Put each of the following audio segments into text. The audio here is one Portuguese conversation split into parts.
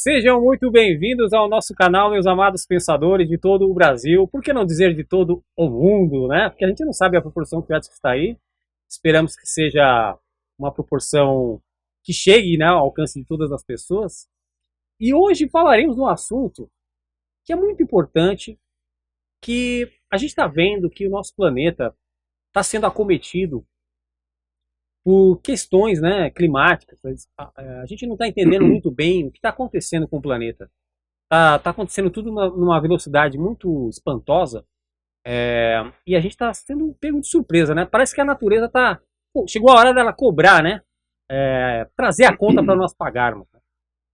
Sejam muito bem-vindos ao nosso canal, meus amados pensadores de todo o Brasil, por que não dizer de todo o mundo, né? Porque a gente não sabe a proporção que o Edson está aí. Esperamos que seja uma proporção que chegue, né, ao alcance de todas as pessoas. E hoje falaremos de um assunto que é muito importante, que a gente está vendo que o nosso planeta está sendo acometido por questões, né, climáticas. A gente não está entendendo muito bem o que está acontecendo com o planeta. Tá acontecendo tudo numa velocidade muito espantosa, e a gente está sendo pego de surpresa, né? Parece que a natureza tá... Pô, chegou a hora dela cobrar, né? Trazer a conta para nós pagarmos.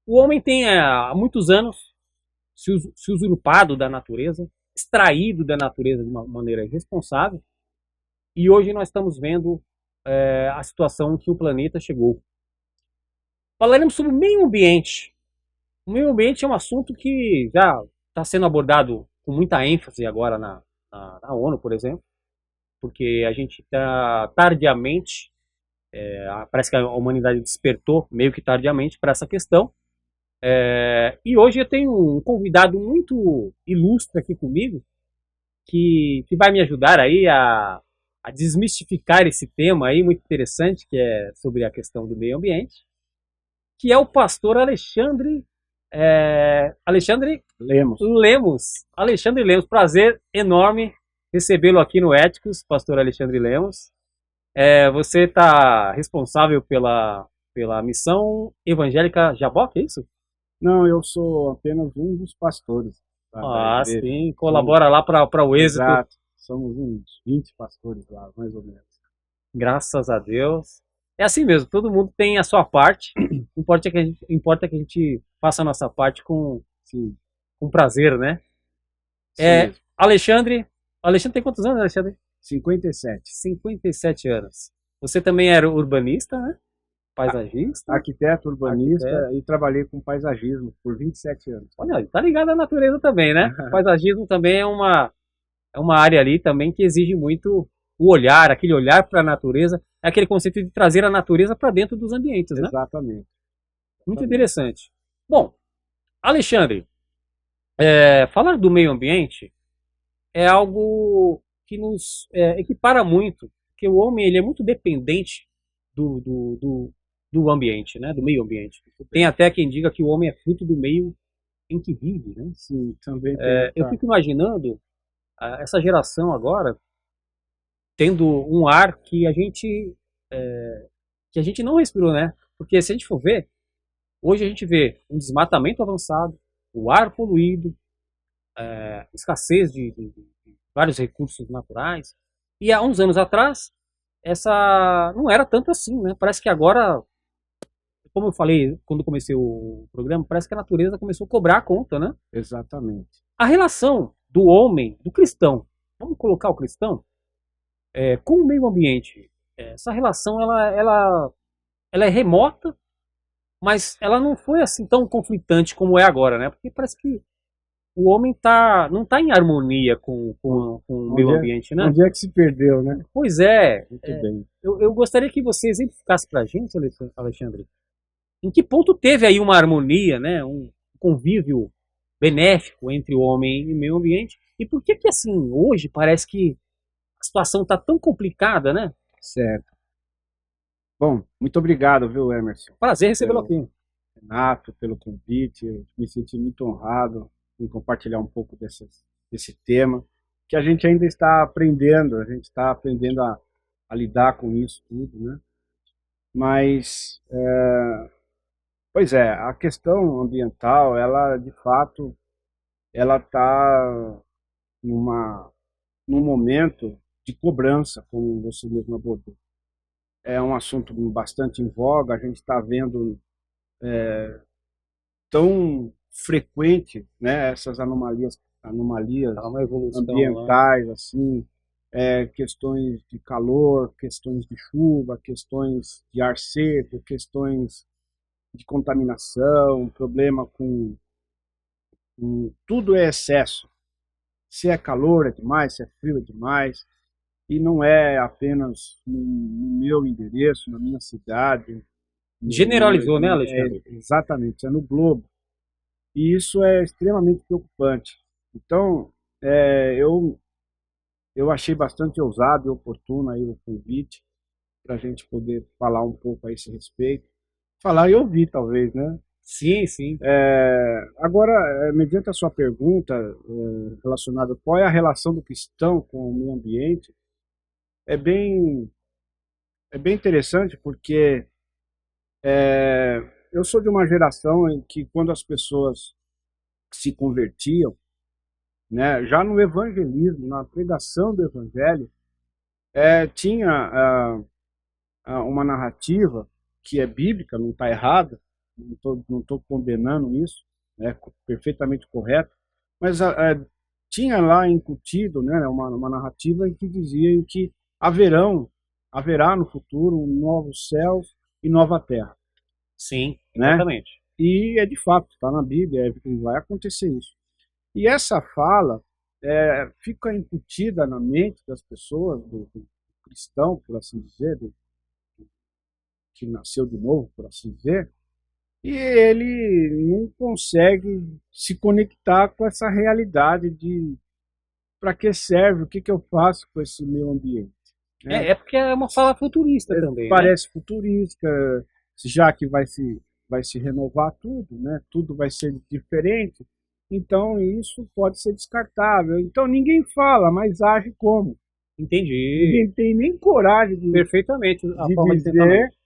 O homem tem há muitos anos se usurpado da natureza, extraído da natureza de uma maneira irresponsável, e hoje nós estamos vendo a situação que o planeta chegou. Falaremos sobre o meio ambiente. O meio ambiente é um assunto que já está sendo abordado com muita ênfase agora na ONU, por exemplo, porque a gente está tardiamente, parece que a humanidade despertou meio que tardiamente para essa questão. E hoje eu tenho um convidado muito ilustre aqui comigo, que vai me ajudar aí a desmistificar esse tema aí muito interessante, que é sobre a questão do meio ambiente, que é o pastor Alexandre Lemos. Alexandre Lemos, prazer enorme recebê-lo aqui no Éticos, pastor Alexandre Lemos. Você está responsável pela missão evangélica Jaboque, é isso? Não, eu sou apenas um dos pastores. Sim, colabora lá para o êxito. Exato, somos uns 20 pastores lá, mais ou menos. Graças a Deus. É assim mesmo, todo mundo tem a sua parte. Importa que a gente faça a nossa parte com prazer, né? Alexandre tem quantos anos, Alexandre? 57. 57 anos. Você também era urbanista, né? Paisagista? Arquiteto, urbanista e trabalhei com paisagismo por 27 anos. Olha, tá ligado à natureza também, né? Paisagismo também é uma área ali também que exige muito o olhar, aquele olhar para a natureza, é aquele conceito de trazer a natureza para dentro dos ambientes, né? Exatamente. Muito interessante. Bom, Alexandre, falar do meio ambiente é algo que nos equipara muito, porque o homem ele é muito dependente do ambiente, né? Do meio ambiente. Tem até quem diga que o homem é fruto do meio em que vive, né? Sim, também eu fico imaginando essa geração agora tendo um ar que a gente não respirou, né? Porque se a gente for ver, hoje a gente vê um desmatamento avançado, o ar poluído, escassez de vários recursos naturais. E há uns anos atrás, essa não era tanto assim, né? Parece que agora, como eu falei quando comecei o programa, parece que a natureza começou a cobrar a conta, né? Exatamente. A relação do homem, do cristão, vamos colocar o cristão, com o meio ambiente, essa relação ela é remota, mas ela não foi assim tão conflitante como é agora, né? Porque parece que o homem não está em harmonia com o meio ambiente, né? Onde é que se perdeu, né? Pois é. Muito bem. Eu gostaria que você exemplificasse para a gente, Alexandre, em que ponto teve aí uma harmonia, né? Um convívio benéfico entre o homem e o meio ambiente, e por que assim, hoje parece que a situação está tão complicada, né? Certo. Bom, muito obrigado, viu, Emerson? Prazer recebê-lo aqui. Renato, pelo convite. Eu me senti muito honrado em compartilhar um pouco desse tema, que a gente ainda está aprendendo, a lidar com isso tudo, né? Mas, pois é, a questão ambiental, ela, de fato, ela está num momento de cobrança, como você mesmo abordou. É um assunto bastante em voga, a gente está vendo tão frequente, né, essas anomalias ambientais, assim, questões de calor, questões de chuva, questões de ar seco, questões de contaminação, problema com tudo é excesso. Se é calor é demais, se é frio é demais. E não é apenas no meu endereço, na minha cidade. Generalizou, né, Alexandre? Exatamente, é no globo. E isso é extremamente preocupante. Então, eu achei bastante ousado e oportuno aí o convite para a gente poder falar um pouco a esse respeito. Falar e ouvir, talvez, né? Sim, sim. Agora, mediante a sua pergunta relacionada qual é a relação do cristão com o meio ambiente, é bem, é bem interessante porque eu sou de uma geração em que quando as pessoas se convertiam, né, já no evangelismo, na pregação do evangelho, tinha uma narrativa que é bíblica, não está errada, não tô condenando isso, é perfeitamente correto, mas tinha lá incutido, né, uma narrativa em que dizia que haverá no futuro novos céus e nova terra, Sim, né? exatamente. E é de fato, está na Bíblia, vai acontecer isso. E essa fala fica incutida na mente das pessoas, do cristão, por assim dizer, que nasceu de novo, por assim dizer, e ele não consegue se conectar com essa realidade de para que serve, o que eu faço com esse meio ambiente, né? É porque é uma fala futurista também, né? Parece futurística, já que vai se renovar tudo, né? Tudo vai ser diferente, então isso pode ser descartável. Então ninguém fala, mas age como. Entendi Ninguém tem nem coragem perfeitamente a de forma de pensamento. dizer,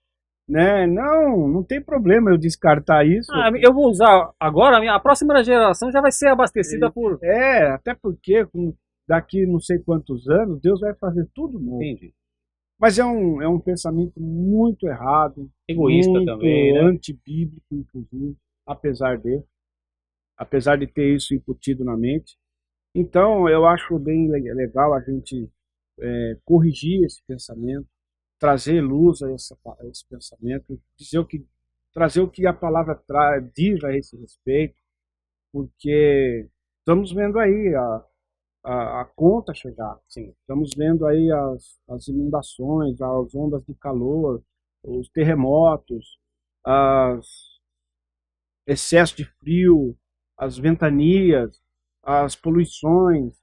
né? Não tem problema eu descartar isso. Ah, eu vou usar agora, a próxima geração já vai ser abastecida por. Até porque daqui não sei quantos anos Deus vai fazer tudo novo. Entendi. Mas é um pensamento muito errado, Egoísta muito também, né? antibíblico, inclusive, apesar de ter isso incutido na mente. Então, eu acho bem legal a gente corrigir esse pensamento, trazer luz a esse pensamento, trazer o que a palavra diz a esse respeito, porque estamos vendo aí a conta chegar. Sim. Estamos vendo aí as inundações, as ondas de calor, os terremotos, os excessos de frio, as ventanias, as poluições,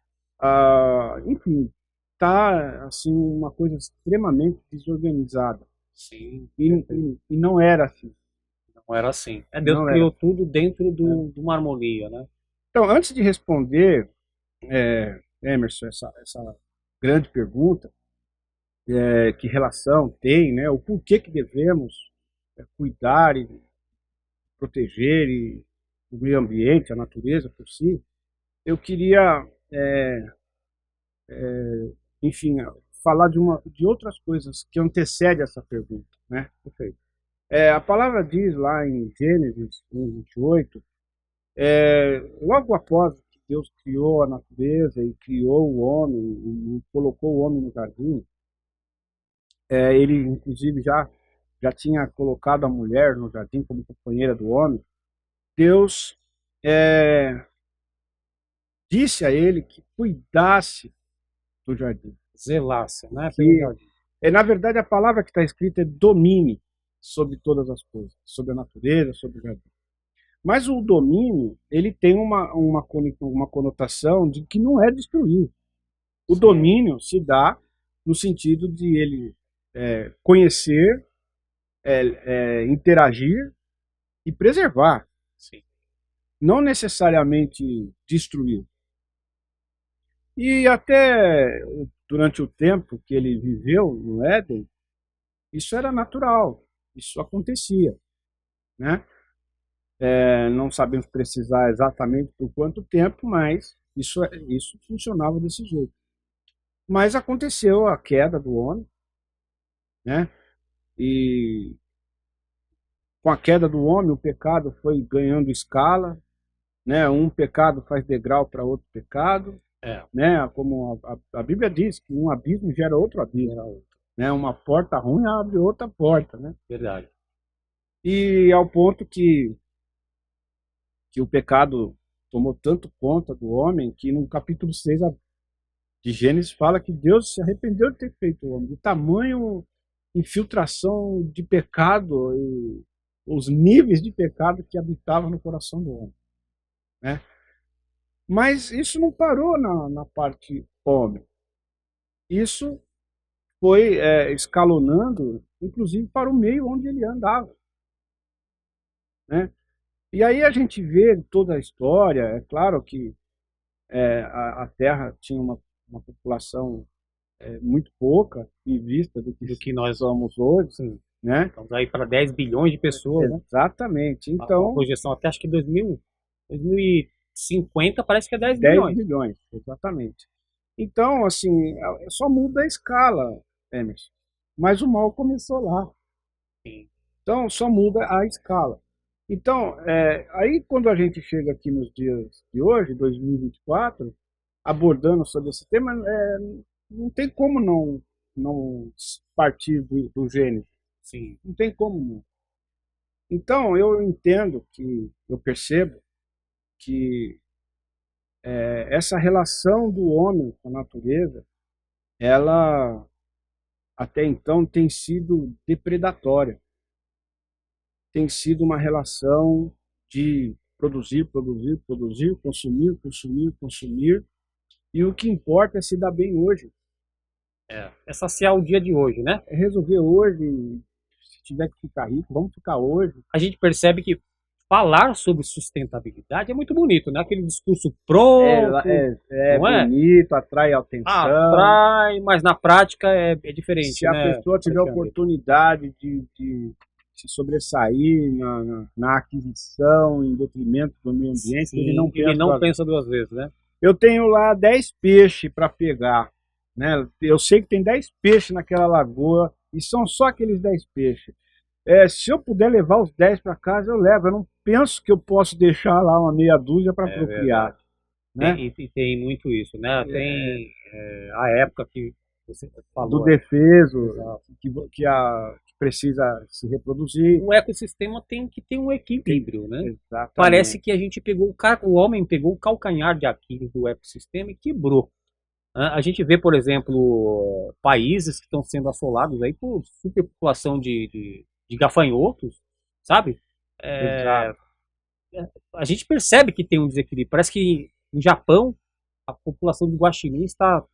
enfim, tá assim uma coisa extremamente desorganizada. Sim. E não era assim. Não era assim. Deus Não era criou assim. tudo dentro de uma harmonia, né? Então, antes de responder, Emerson, essa grande pergunta, que relação tem, né? O porquê que devemos cuidar e proteger o meio ambiente, a natureza por si. Eu queria, enfim, falar de outras coisas que antecedem essa pergunta, né? Perfeito. A palavra diz lá em Gênesis 1:28, logo após que Deus criou a natureza e criou o homem e colocou o homem no jardim, ele inclusive já tinha colocado a mulher no jardim como companheira do homem. Deus disse a ele que cuidasse do jardim. Zelácia, né? Pelo Que, jardim. na verdade, a palavra que está escrita é domine sobre todas as coisas, sobre a natureza, sobre o jardim. Mas o domínio, ele tem uma conotação de que não é destruir. O domínio se dá no sentido de ele conhecer, interagir e preservar. Sim. Não necessariamente destruir. E até durante o tempo que ele viveu no Éden, isso era natural, isso acontecia, né? Não sabemos precisar exatamente por quanto tempo, mas isso funcionava desse jeito. Mas aconteceu a queda do homem, né? E com a queda do homem, o pecado foi ganhando escala, né? Um pecado faz degrau para outro pecado, né? Como a Bíblia diz que um abismo gera outro abismo, né? Uma porta ruim abre outra porta, né? Verdade. E ao ponto que o pecado tomou tanto conta do homem que no capítulo 6 de Gênesis fala que Deus se arrependeu de ter feito o homem, de tamanho infiltração de pecado e os níveis de pecado que habitavam no coração do homem. né? Mas isso não parou na parte homem. Isso foi escalonando, inclusive para o meio onde ele andava, né? E aí a gente vê toda a história. É claro que a Terra tinha uma população muito pouca em vista Do que nós somos hoje, sim, né? estamos aí para 10 bilhões de pessoas, né? Exatamente. A Então, projeção até acho que 2050 parece que é 10 10 bilhões. milhões, exatamente. Então, assim, só muda a escala, Emerson. Mas o mal começou lá. Sim. Então, só muda a escala. Então, aí quando a gente chega aqui nos dias de hoje, 2024, abordando sobre esse tema, não tem como não partir do Gênesis. Sim. Não tem como não. Então, eu entendo eu percebo que essa relação do homem com a natureza, ela até então tem sido depredatória. Tem sido uma relação de produzir, produzir, produzir, consumir, consumir, consumir. E o que importa é se dar bem hoje. É saciar o dia de hoje, né? É resolver hoje. Se tiver que ficar rico, vamos ficar hoje. A gente percebe que falar sobre sustentabilidade é muito bonito, né? Aquele discurso pronto, É não é? bonito, atrai atenção. Atrai, mas na prática é diferente, Se a né? pessoa tiver Alexandre? oportunidade de se sobressair na aquisição em detrimento do meio ambiente, Sim, ele não pensa. pensa duas vezes, né? Eu tenho lá 10 peixes para pegar, né? Eu sei que tem 10 peixes naquela lagoa e são só aqueles 10 peixes. Se eu puder levar os 10 para casa, eu levo. Eu não penso que eu posso deixar lá uma meia dúzia para É procriar, verdade. né? E tem muito isso, né? Tem a época que você Do falou. defeso, Exato. que precisa se reproduzir. O ecossistema tem que ter um equilíbrio, né? Exatamente. Parece que a gente pegou o homem pegou o calcanhar de Aquiles do ecossistema e quebrou. A gente vê, por exemplo, países que estão sendo assolados aí por superpopulação de gafanhotos, sabe? Exato. A gente percebe que tem um desequilíbrio. Parece que em Japão a população de guaxinim está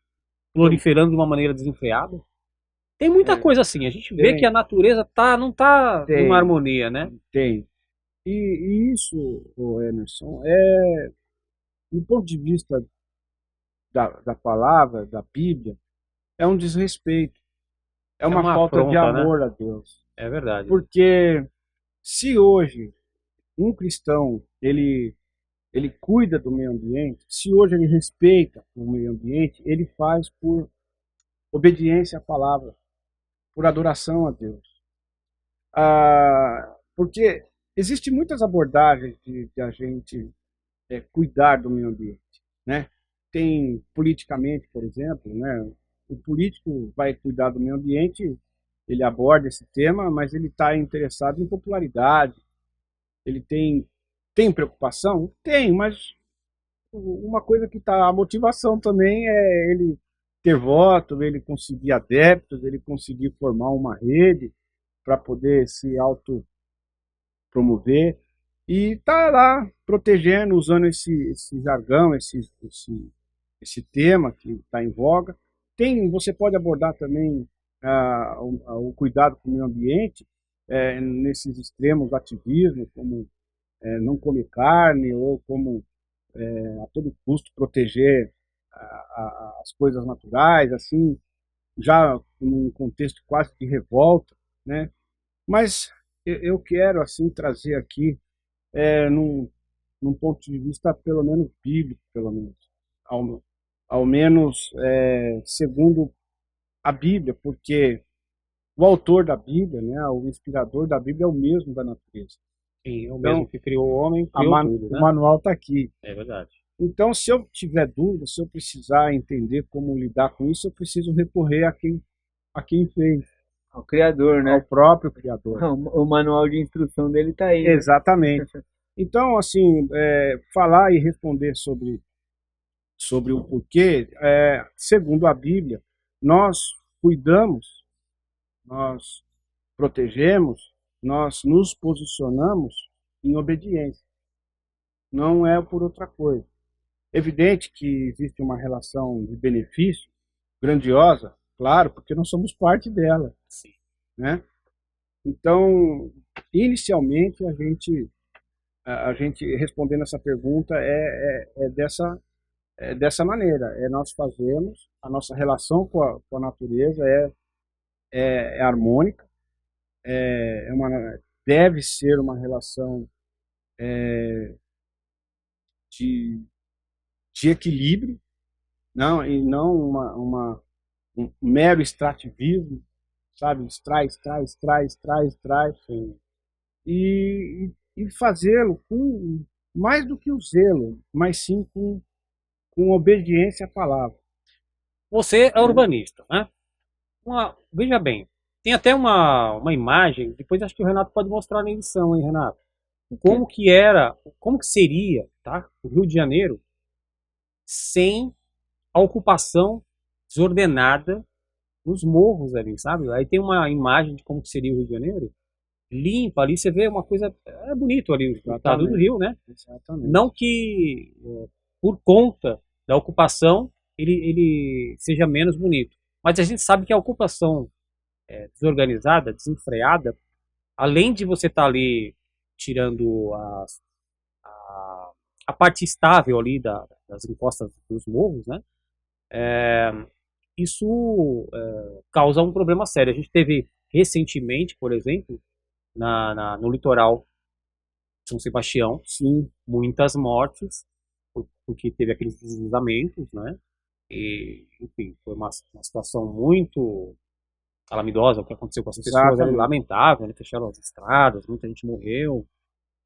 proliferando de uma maneira desenfreada. Tem muita coisa assim. A gente vê que a natureza não tá numa harmonia, né? Tem. E isso, Emerson, do ponto de vista da palavra, da Bíblia, é um desrespeito. É uma falta de afronta, né? amor a Deus. É verdade. Porque se hoje um cristão ele cuida do meio ambiente, se hoje ele respeita o meio ambiente, ele faz por obediência à palavra, por adoração a Deus. Porque existem muitas abordagens de a gente cuidar do meio ambiente, né? Tem politicamente, por exemplo, né? O político vai cuidar do meio ambiente, ele aborda esse tema, mas ele está interessado em popularidade. Ele tem preocupação? Tem, mas uma coisa que está a motivação também é ele ter voto, ele conseguir adeptos, ele conseguir formar uma rede para poder se autopromover e tá lá protegendo, usando esse jargão, esse tema que está em voga. Você pode abordar também o cuidado com o meio ambiente nesses extremos ativismos, como não comer carne ou como a todo custo proteger as coisas naturais, assim, já num contexto quase de revolta, né? Mas eu quero assim trazer aqui num ponto de vista pelo menos bíblico, pelo menos, ao menos segundo a Bíblia, porque o autor da Bíblia, né, o inspirador da Bíblia é o mesmo da natureza. Sim, é o mesmo que criou o homem, tudo, né? O manual está aqui. É verdade. Então, se eu tiver dúvida, se eu precisar entender como lidar com isso, eu preciso recorrer a quem fez. Ao Criador, né? Ao próprio Criador. O manual de instrução dele está aí. Exatamente. Então, assim, falar e responder sobre o porquê, segundo a Bíblia, nós cuidamos, nós protegemos, nós nos posicionamos em obediência. não é por outra coisa. Evidente que existe uma relação de benefício grandiosa, claro, porque nós somos parte dela, Sim. né? Então, inicialmente, a gente respondendo essa pergunta é dessa maneira. Nós fazemos, a nossa relação com a natureza é harmônica, deve ser uma relação de, de equilíbrio, e não um mero extrativismo, sabe? Extrai. E fazê-lo com mais do que o zelo, mas sim com obediência à palavra. Você é urbanista, né? Veja bem, tem até uma imagem, depois acho que o Renato pode mostrar na edição, hein, Renato? Como que seria, tá? O Rio de Janeiro sem a ocupação desordenada nos morros ali, sabe? Aí tem uma imagem de como que seria o Rio de Janeiro, limpa ali, você vê uma coisa, é bonito ali o estado do Rio, né? Exatamente. Não que por conta da ocupação ele seja menos bonito, mas a gente sabe que a ocupação desorganizada, desenfreada, além de você estar ali tirando a parte estável ali das encostas dos morros, né? Isso causa um problema sério. A gente teve recentemente, por exemplo, no litoral de São Sebastião, sim, muitas mortes, porque teve aqueles deslizamentos, né? E, enfim, foi uma situação muito calamitosa o que aconteceu com as pessoas, é lamentável, né? Fecharam as estradas, muita gente morreu.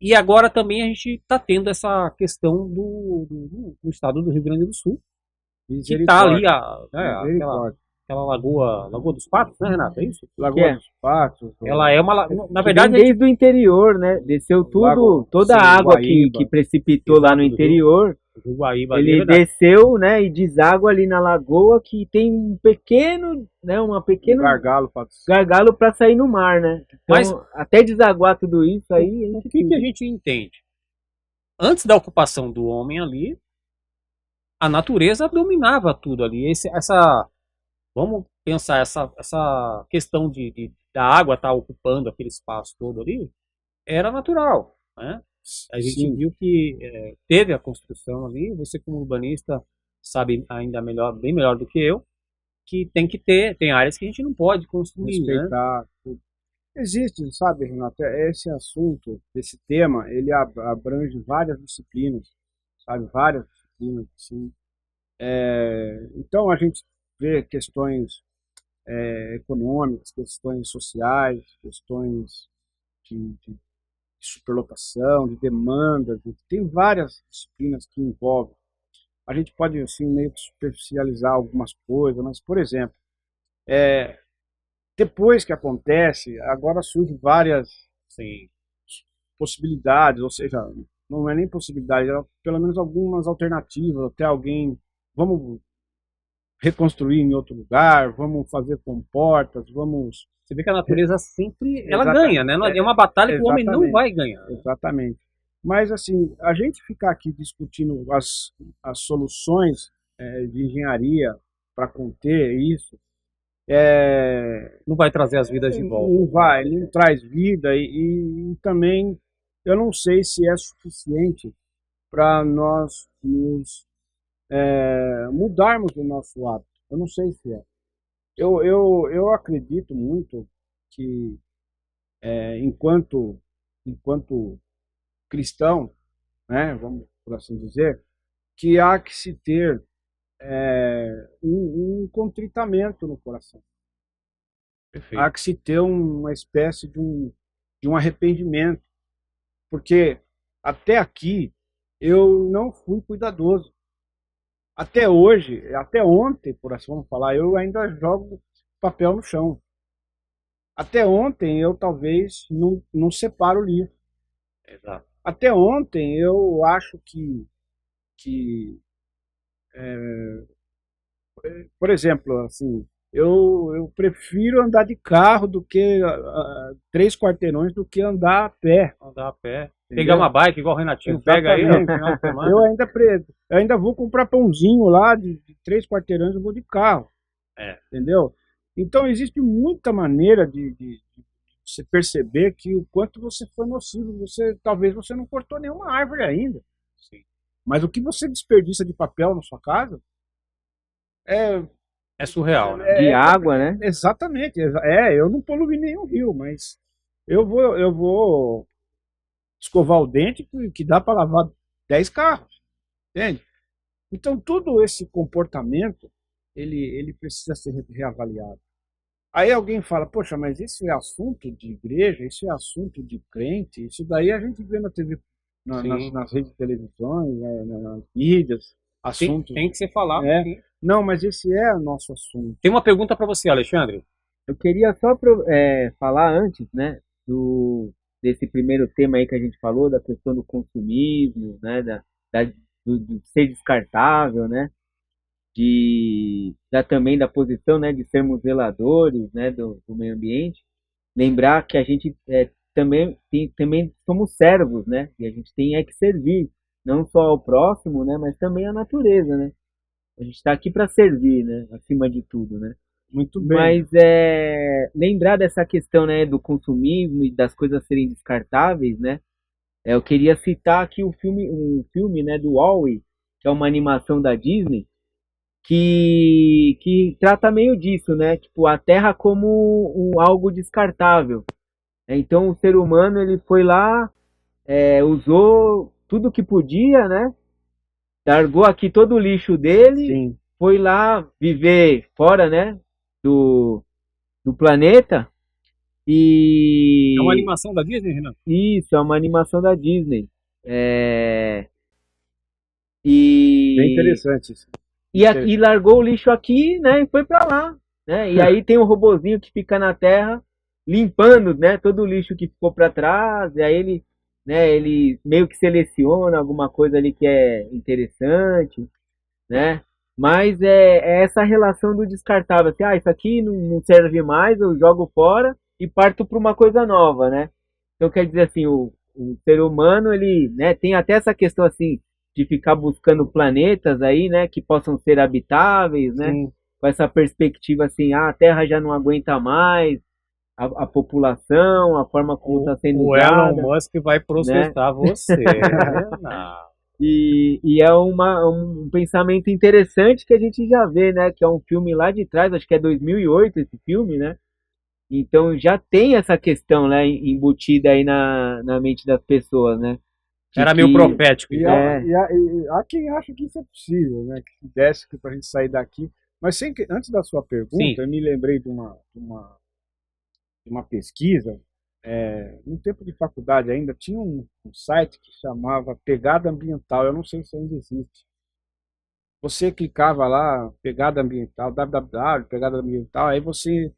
E agora também a gente está tendo essa questão do estado do Rio Grande do Sul, que está ali aquela Lagoa dos Patos, né, Renato? É isso? Lagoa dos Patos. Ela é uma. Na verdade. Desde o interior, né? Desceu tudo, toda a água que precipitou lá no interior. Guaíba, ele desceu, né, e deságua ali na lagoa, que tem um pequeno, né, gargalo para sair no mar, né? Então, mas até desaguar tudo isso aí, o que a gente entende? Antes da ocupação do homem ali, a natureza dominava tudo ali. Vamos pensar essa questão da água estar ocupando aquele espaço todo ali, era natural, né? A gente viu que teve a construção ali, você como urbanista sabe ainda bem melhor do que eu, que tem áreas que a gente não pode construir, respeitar, né? Existe, sabe, Renato, esse assunto, esse tema, ele abrange várias disciplinas, sabe, várias disciplinas, assim. Então a gente vê questões econômicas, questões sociais, questões de superlotação, de demandas, tem várias disciplinas que envolvem. A gente pode, assim, meio que superficializar algumas coisas, mas, por exemplo, depois que acontece, agora surgem várias possibilidades, ou seja, não é nem possibilidade, é pelo menos algumas alternativas, até vamos reconstruir em outro lugar, vamos fazer comportas, vamos... Você vê que a natureza sempre ela ganha, né? É uma batalha que o homem não vai ganhar. Exatamente. Mas, assim, a gente ficar aqui discutindo as soluções de engenharia para conter isso, não vai trazer as vidas de volta. Não vai, não traz vida e também eu não sei se é suficiente para nós nos mudarmos o nosso hábito. Eu não sei se é. Eu acredito muito que, enquanto cristão, né, vamos por assim dizer, que há que se ter um contritamento no coração. Perfeito. Há que se ter uma espécie de um arrependimento. Porque até aqui eu não fui cuidadoso. Até hoje, até ontem, por assim vamos falar, eu ainda jogo papel no chão. Até ontem eu talvez não separo o lixo. Exato. Até ontem eu acho que por exemplo, assim, eu prefiro andar de carro do que 3 quarteirões do que andar a pé. Andar a pé. Pegar uma bike igual o Renatinho pega aí no final de semana. Eu ainda vou comprar pãozinho lá de 3 quarteirões, eu vou de carro. Entendeu? Então existe muita maneira de você perceber que o quanto você foi nocivo. Talvez você não cortou nenhuma árvore ainda. Sim. Mas o que você desperdiça de papel na sua casa é surreal, né? De água, né? Exatamente. Eu não poluí nenhum rio, mas eu vou escovar o dente que dá para lavar 10 carros. Entende? Então todo esse comportamento ele precisa ser reavaliado. Aí alguém fala, poxa, mas isso é assunto de igreja, isso é assunto de crente, isso daí a gente vê na TV, nas redes de televisões, nas mídias, assuntos. Tem que ser falado. Não, mas esse é o nosso assunto. Tem uma pergunta para você, Alexandre. Eu queria só falar antes, né, desse primeiro tema aí que a gente falou, da questão do consumismo, né, do ser descartável, né, também da posição, né, de sermos zeladores, né, do meio ambiente. Lembrar que a gente também somos servos, né, e a gente tem que servir, não só ao próximo, né, mas também à natureza, né. A gente está aqui para servir, né, acima de tudo, né. Muito bem. Mas lembrar dessa questão, né, do consumismo e das coisas serem descartáveis, né. Eu queria citar aqui um filme, né, do Wall-E, que é uma animação da Disney, que trata meio disso, né? Tipo, a Terra como algo descartável. Então o ser humano ele foi lá, usou tudo que podia, né? Largou aqui todo o lixo dele, Sim. Foi lá viver fora, né? Do planeta. É uma animação da Disney, Renan? Isso, é uma animação da Disney. Bem interessante isso. E largou o lixo aqui, né, e foi pra lá, né? E aí tem um robozinho que fica na Terra limpando, né, todo o lixo que ficou para trás. E aí ele meio que seleciona alguma coisa ali que é interessante, né? Mas é essa relação do descartável, assim, isso aqui não serve mais, eu jogo fora e parto para uma coisa nova, né? Então quer dizer assim, o ser humano ele, né, tem até essa questão assim de ficar buscando planetas aí, né, que possam ser habitáveis, né, com essa perspectiva assim, a Terra já não aguenta mais, a população, a forma como está sendo usada. O Elon Musk vai processar, né? Você. E é um pensamento interessante que a gente já vê, né, que é um filme lá de trás, acho que é 2008 esse filme, né, então já tem essa questão, né, embutida aí na mente das pessoas, né. Era meio profético. E há quem acha que isso é possível, né? Que desse para a gente sair daqui. Mas antes da sua pergunta, eu me lembrei de uma pesquisa. No tempo de faculdade ainda tinha um site que chamava Pegada Ambiental. Eu não sei se ainda existe. Você clicava lá, Pegada Ambiental, www, Pegada Ambiental, aí você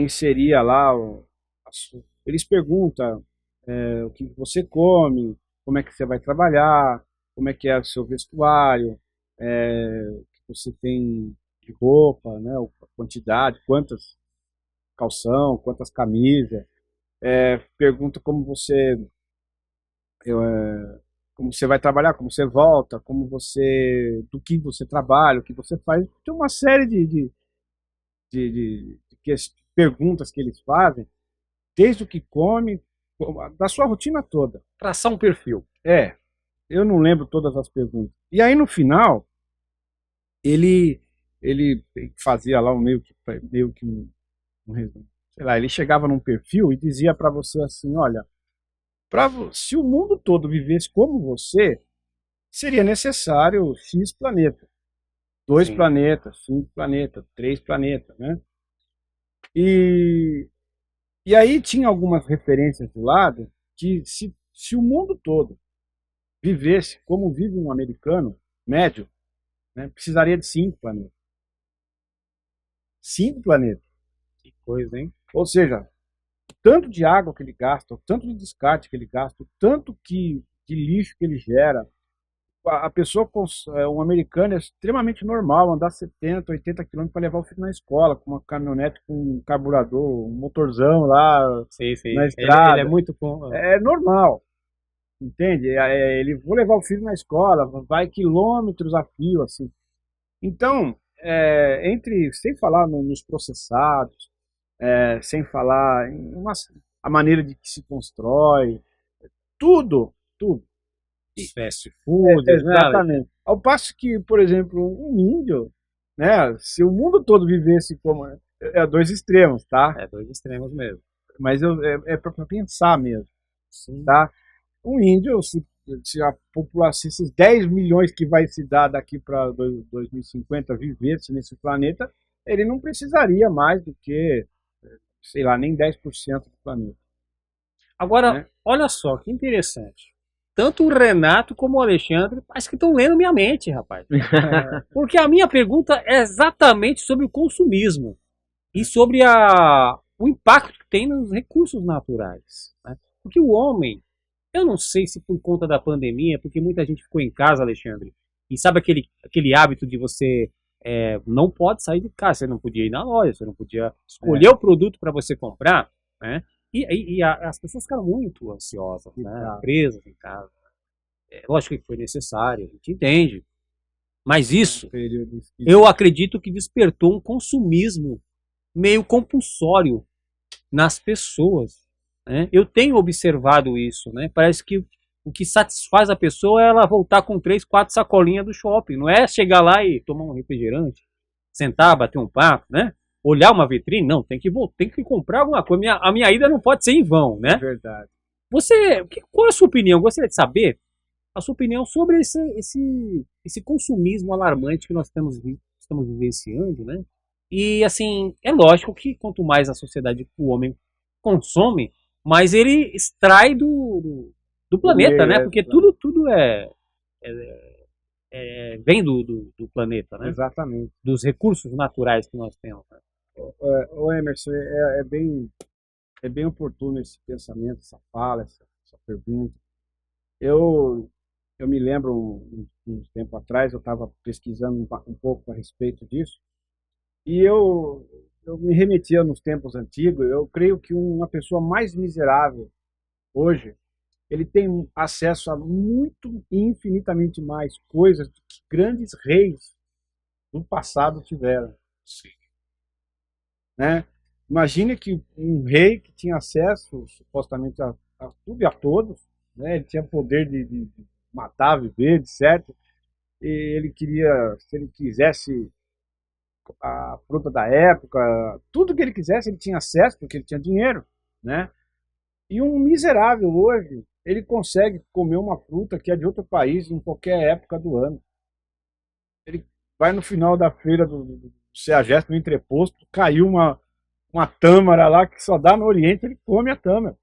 inseria lá. Eles perguntam o que você come, como é que você vai trabalhar, como é que é o seu vestuário, o que você tem de roupa, né, a quantidade, quantas calção, quantas camisas, pergunta como você vai trabalhar, como você volta, do que você trabalha, o que você faz. Tem uma série de perguntas que eles fazem, desde o que come, da sua rotina toda. Traçar um perfil. Eu não lembro todas as perguntas. E aí no final, ele fazia lá meio que sei lá, ele chegava num perfil e dizia para você assim, olha, se o mundo todo vivesse como você, seria necessário X planeta. 2 planetas, 5 planetas, 3 planetas, né? E aí tinha algumas referências do lado que se o mundo todo vivesse como vive um americano médio, né, precisaria de 5 planetas. 5 planetas. Que coisa, hein? Ou seja, o tanto de água que ele gasta, o tanto de descarte que ele gasta, o tanto de lixo que ele gera. A pessoa, um americano, é extremamente normal andar 70, 80 km para levar o filho na escola, com uma caminhonete com um carburador, um motorzão lá na estrada. Ele é muito bom. É normal. entende? Ele vou levar o filho na escola, vai quilômetros a fio, assim. Então, sem falar nos processados, sem falar a maneira de que se constrói, tudo, tudo. Os fast foods, né, Alex? Exatamente. Ao passo que, por exemplo, um índio, né? Se o mundo todo vivesse como dois extremos, tá? É dois extremos mesmo. Mas é para pensar mesmo, Sim. tá? Um índio, se a população, esses 10 milhões que vai se dar daqui para 2050 vivesse nesse planeta, ele não precisaria mais do que, sei lá, nem 10% do planeta. Agora, né? olha só, que interessante. Tanto o Renato como o Alexandre parece que estão lendo minha mente, rapaz. Porque a minha pergunta é exatamente sobre o consumismo e sobre o impacto que tem nos recursos naturais. Né? Porque o homem, eu não sei se por conta da pandemia, porque muita gente ficou em casa, Alexandre, e sabe aquele hábito de você não pode sair de casa, você não podia ir na loja, você não podia escolher o produto para você comprar, né? E as pessoas ficaram muito ansiosas, né? Presas em casa. Lógico que foi necessário, a gente entende. Mas isso, eu acredito que despertou um consumismo meio compulsório nas pessoas. Né? Eu tenho observado isso. Né? Parece que o que satisfaz a pessoa é ela voltar com 3, 4 sacolinhas do shopping. Não é chegar lá e tomar um refrigerante, sentar, bater um papo, né? Olhar uma vitrine. Não, tem que comprar alguma coisa. A minha ida não pode ser em vão, né? É verdade. Qual é a sua opinião? Eu gostaria de saber a sua opinião sobre esse consumismo alarmante que nós estamos vivenciando, né? E, assim, é lógico que quanto mais a sociedade, o homem consome, mais ele extrai do planeta, né? Porque tudo vem do planeta, né? Exatamente. Dos recursos naturais que nós temos. Né? O Emerson, é bem oportuno esse pensamento, essa fala, essa pergunta. Eu me lembro, um tempo atrás, eu estava pesquisando um pouco a respeito disso, e eu me remetia nos tempos antigos. Eu creio que uma pessoa mais miserável hoje, ele tem acesso a muito, infinitamente mais coisas do que grandes reis do passado tiveram. Sim. Né? Imagine que um rei que tinha acesso, supostamente, a tudo e a todos, né? Ele tinha poder de matar, viver, certo? E ele queria, se ele quisesse a fruta da época, tudo que ele quisesse, ele tinha acesso, porque ele tinha dinheiro, né? E um miserável hoje, ele consegue comer uma fruta que é de outro país em qualquer época do ano. Ele vai no final da feira do CEAGESP, no entreposto, caiu uma tâmara lá que só dá no Oriente, ele come a tâmara.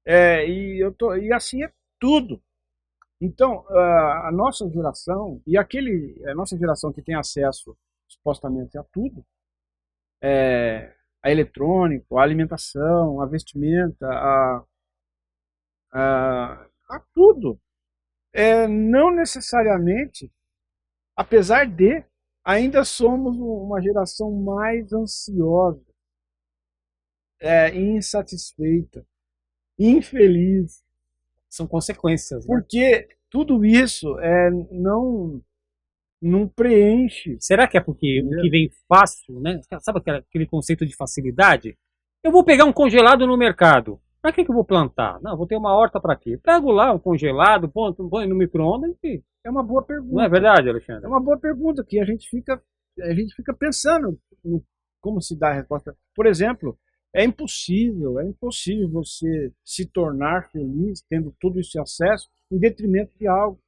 E assim é tudo. Então, a nossa geração, a nossa geração que tem acesso supostamente a tudo, a eletrônico, a alimentação, a vestimenta, a tudo, não necessariamente, apesar de, ainda somos uma geração mais ansiosa, insatisfeita, infeliz. São consequências. Né? Porque tudo isso não preenche. Será que é porque o que vem fácil, né? Sabe aquele conceito de facilidade? Eu vou pegar um congelado no mercado. Para que eu vou plantar? Não, vou ter uma horta para quê? Pego lá um congelado, põe no micro-ondas e... É uma boa pergunta. Não é verdade, Alexandre? É uma boa pergunta que a gente fica pensando como se dá a resposta. Por exemplo, é impossível você se tornar feliz tendo todo esse acesso em detrimento de algo.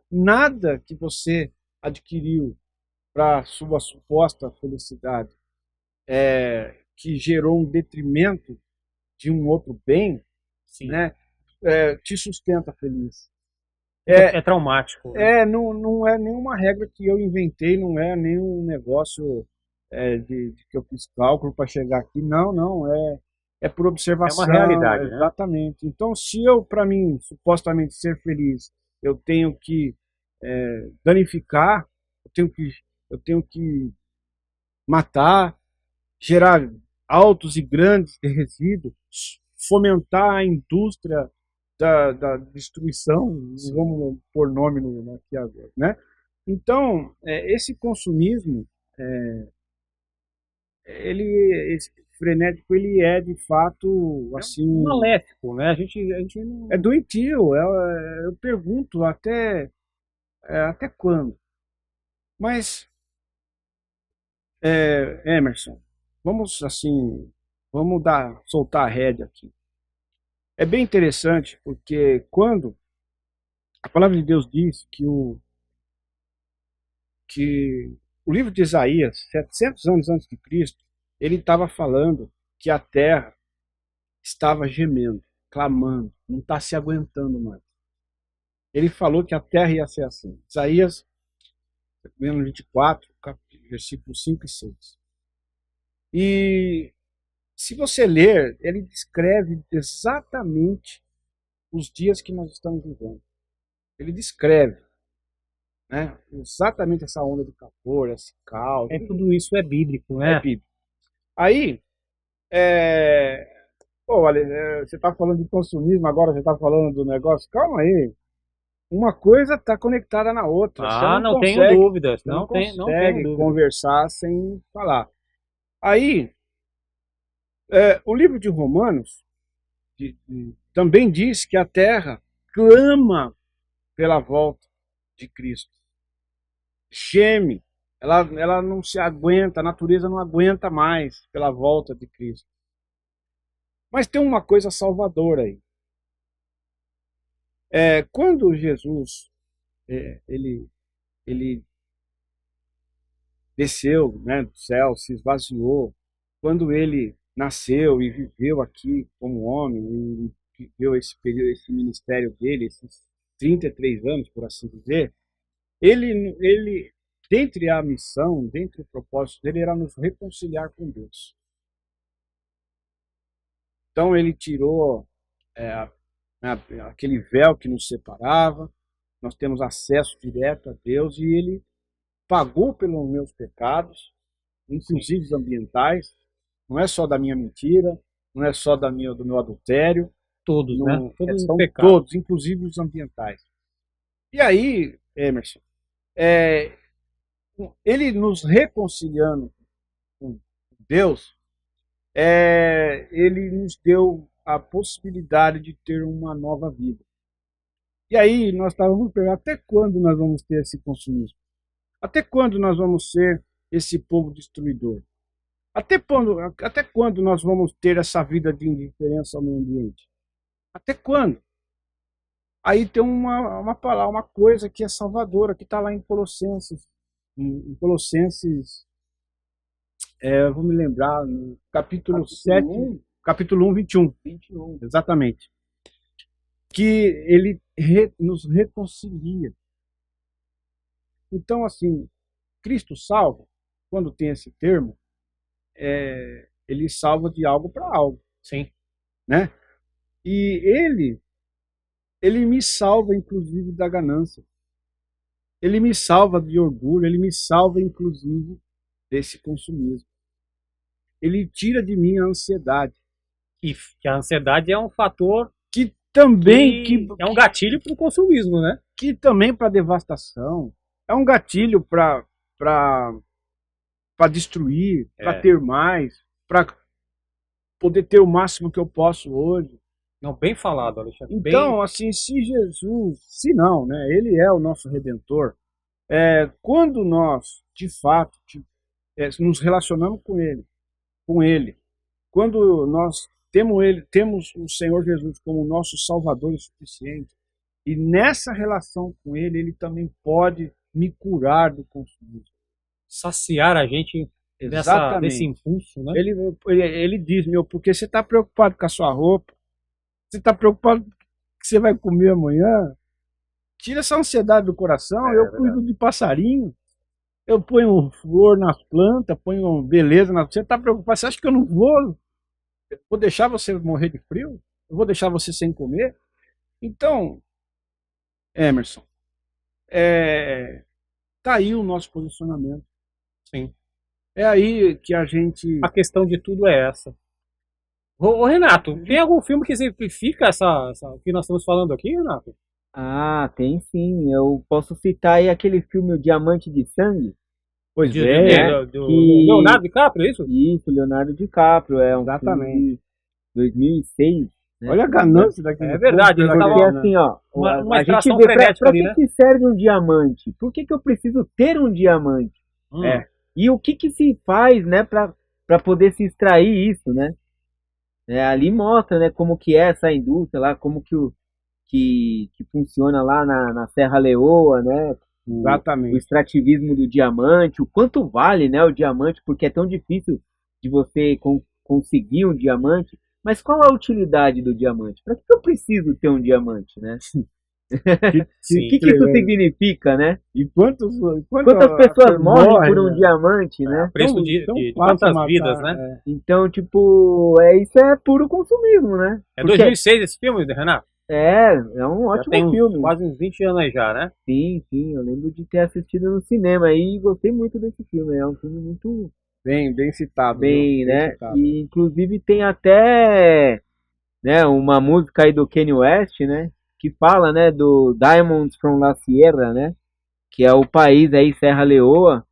Nada que você adquiriu para sua suposta felicidade que gerou um detrimento de um outro bem, Sim. Né, te sustenta feliz. É traumático. Né? Não é nenhuma regra que eu inventei, não é nenhum negócio de que eu fiz cálculo para chegar aqui. Não, é por observação. É uma realidade. Exatamente. Né? Então, se para mim, supostamente ser feliz, eu tenho que danificar, eu tenho que matar, gerar altos e grandes resíduos, fomentar a indústria da destruição, vamos pôr nome aqui agora, né? Então, esse consumismo, esse frenético, ele é de fato assim, maléfico, né? A gente não... é doentio. Eu pergunto até quando. Mas, Emerson, vamos assim, soltar a rédea aqui. É bem interessante porque quando a palavra de Deus diz que o livro de Isaías, 700 anos antes de Cristo, ele estava falando que a terra estava gemendo, clamando, não está se aguentando mais. Ele falou que a terra ia ser assim. Isaías, 24, versículos 5 e 6. E se você ler, ele descreve exatamente os dias que nós estamos vivendo. Ele descreve, né, exatamente essa onda de calor, esse caos. Tudo isso é bíblico, né? É bíblico. Aí, você está falando de consumismo, agora você está falando do negócio. Calma aí. Uma coisa está conectada na outra. Ah, não tenho dúvidas. Não consegue conversar sem falar. Aí, o livro de Romanos também diz que a terra clama pela volta de Cristo. Geme. Ela não se aguenta, a natureza não aguenta mais pela volta de Cristo. Mas tem uma coisa salvadora aí. Quando Jesus ele desceu, né, do céu, se esvaziou, quando ele nasceu e viveu aqui como homem, e viveu esse período, esse ministério dele, esses 33 anos, por assim dizer, ele dentre a missão, dentre o propósito dele, era nos reconciliar com Deus. Então ele tirou aquele véu que nos separava, nós temos acesso direto a Deus, e ele pagou pelos meus pecados, inclusive os ambientais. Não é só da minha mentira, não é só do meu adultério. Todos, né? Todos os pecados. Todos, inclusive os ambientais. E aí, Emerson, ele nos reconciliando com Deus, ele nos deu a possibilidade de ter uma nova vida. E aí nós estávamos perguntando, até quando nós vamos ter esse consumismo? Até quando nós vamos ser esse povo destruidor? Até quando nós vamos ter essa vida de indiferença ao meio ambiente? Até quando? Aí tem uma palavra, uma coisa que é salvadora, que está lá em Colossenses. Em Colossenses, vou me lembrar, no capítulo 7, capítulo 1, 21. Exatamente. Que ele nos reconcilia. Então, assim, Cristo salva, quando tem esse termo, ele salva de algo para algo. Sim. Né? E ele me salva, inclusive, da ganância. Ele me salva de orgulho, ele me salva, inclusive, desse consumismo. Ele tira de mim a ansiedade. E que a ansiedade é um fator que também... é um gatilho para o consumismo, né? Que também para devastação. É um gatilho para destruir, para ter mais, para poder ter o máximo que eu posso hoje. Não, bem falado, Alexandre. Então, assim, se Jesus, se não, né, ele é o nosso Redentor, quando nós, de fato, nos relacionamos com ele, quando nós temos o Senhor Jesus como nosso Salvador e suficiente, e nessa relação com ele também pode me curar do consumismo. Saciar a gente desse impulso, né? Ele diz, porque você está preocupado com a sua roupa, você está preocupado com o que você vai comer amanhã, tira essa ansiedade do coração. Eu cuido de passarinho, eu ponho flor nas plantas, ponho beleza nas... Você está preocupado, você acha que eu não vou deixar você morrer de frio? Eu vou deixar você sem comer? Então, Emerson, tá aí o nosso posicionamento. Sim. É aí que a gente... A questão de tudo é essa. Ô, Renato, tem algum filme que exemplifica o que nós estamos falando aqui, Renato? Ah, tem sim. Eu posso citar aí aquele filme O Diamante de Sangue. Pois De, bem, do que- Leonardo DiCaprio, é isso? Isso, Leonardo DiCaprio. É um Exatamente. filme de 2006. Né? olha a ganância daquele É verdade, povo ele pela tava- Porque grana. assim, ó, Uma a gente extração vê pra frenética ali, que né? que serve um diamante? Por que que eu preciso ter um diamante? É. E o que que se faz, né, para poder se extrair isso, né? Ali mostra, né, como que é essa indústria lá, como que funciona lá na Serra Leoa, né? O Exatamente. extrativismo do diamante, o quanto vale, né, o diamante, porque é tão difícil de você conseguir um diamante. Mas qual a utilidade do diamante? Para que eu preciso ter um diamante, né? Sim. O que isso significa, né? E quantas Pessoas morrem por um diamante, né? Preço de quantas vidas, né? Então, tipo, isso é puro consumismo, né? É Porque 2006 esse filme, Renato? é um Já ótimo tem filme. quase uns 20 anos aí já, né? Sim, eu lembro de ter assistido no cinema aí e gostei muito desse filme. É um filme muito Bem citado. bem, viu? né? Citado. E inclusive tem até, né, uma música aí do Kanye West, né, que fala, né, do Diamonds from La Sierra, né, que é o país aí, Serra Leoa,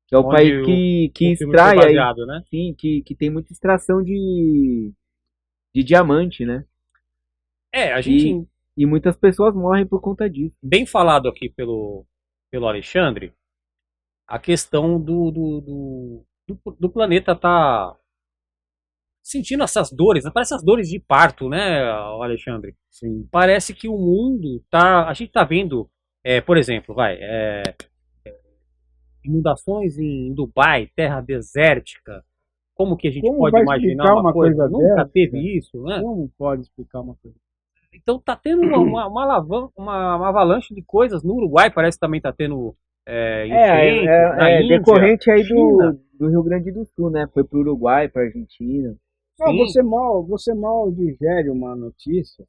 que é o Onde país o que filme extrai foi aí, baseado, né? sim, que tem muita extração de diamante, né? É, a gente, E muitas pessoas morrem por conta disso. bem falado aqui pelo Alexandre, a questão do planeta tá sentindo essas dores, né? Parece as dores de parto, né, Alexandre? Sim. Parece que o mundo tá. A gente tá vendo, por exemplo, inundações em Dubai, terra desértica. Como que a gente Como pode vai imaginar explicar uma coisa? Nunca dessa? teve isso, né? Como pode explicar uma coisa? Então tá tendo uma avalanche de coisas. No Uruguai parece que também tá tendo enchente, na Índia, decorrente aí China. do Rio Grande do Sul, né? Foi pro Uruguai, pra Argentina. Não, Sim. você mal digere uma notícia.